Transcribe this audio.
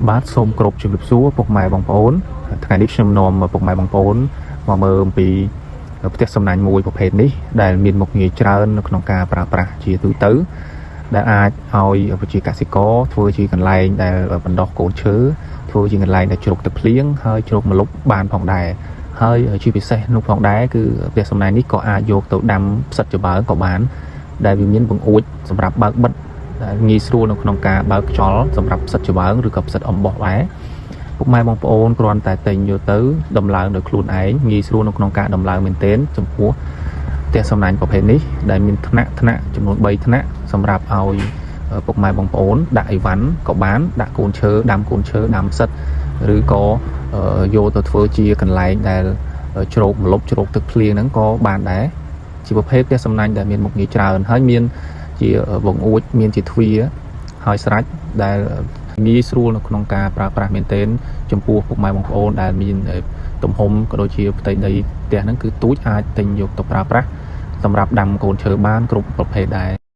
បាទសូមគោរពជំរាបសួរពុកម៉ែបងប្អូនថ្ងៃនេះខ្ញុំនាំពុកម៉ែបងប្អូនមកមើលអំពីផ្ទះសំណាញ់មួយប្រភេទនេះដែលមានមុខងារច្រើននៅក្នុងការប្រើប្រាស់ជាទូទៅដែលអាចឲ្យប្រជាកសិករធ្វើជាកន្លែងដែលបណ្ដោះកូនឈើធ្វើជាកន្លែងដែលជ្រកទឹកភ្លៀងហើយជ្រកម្លប់បានផងដែរហើយជាពិសេសនោះផងដែរគឺផ្ទះសំណាញ់នេះក៏អាចយកទៅដាំផ្សិតច្បើងក៏បានដែលវាមានបង្អួចសម្រាប់បើកបិទងាយស្រួលនៅក្នុងការបើកខ្យល់សម្រាប់ផ្សិតច្បើងឬក៏ផ្សិតអំបោះដែរពុកម៉ែបងប្អូនគ្រាន់តែទិញយកទៅដំឡើងដោយខ្លួនឯងងាយស្រួលនៅក្នុងការដំឡើងមែនទែនចំពោះផ្ទះសំណាញ់ប្រភេទនេះដែលមានថ្នាក់ចំនួន3ថ្នាក់សម្រាប់ឲ្យពុកម៉ែបងប្អូនដាក់អីវ៉ាន់ក៏បានដាក់កូនឈើដាំកូនឈើដាំផ្សិតឬក៏យកទៅធ្វើជាកន្លែងដែលជ្រកម្លប់ជ្រកទឹកភ្លៀងហ្នឹងក៏បានដែរជាប្រភេទផ្ទះសំណាញ់ដែលមានមុខងារច្រើនហើយមានជាបង្អួចមានជាទ្វារហើយស្រេចដែលងាយស្រួលនៅក្នុងការប្រើប្រាស់មែនទែនចំពោះពុកម៉ែបងប្អូនដែលមានទំហំក៏ដូចជាផ្ទៃដីផ្ទះហ្នឹងគឺទូចអាចទិញយកទៅប្រើប្រាស់សម្រាប់ដាំកូនឈើបានគ្រប់ប្រភេទដែរ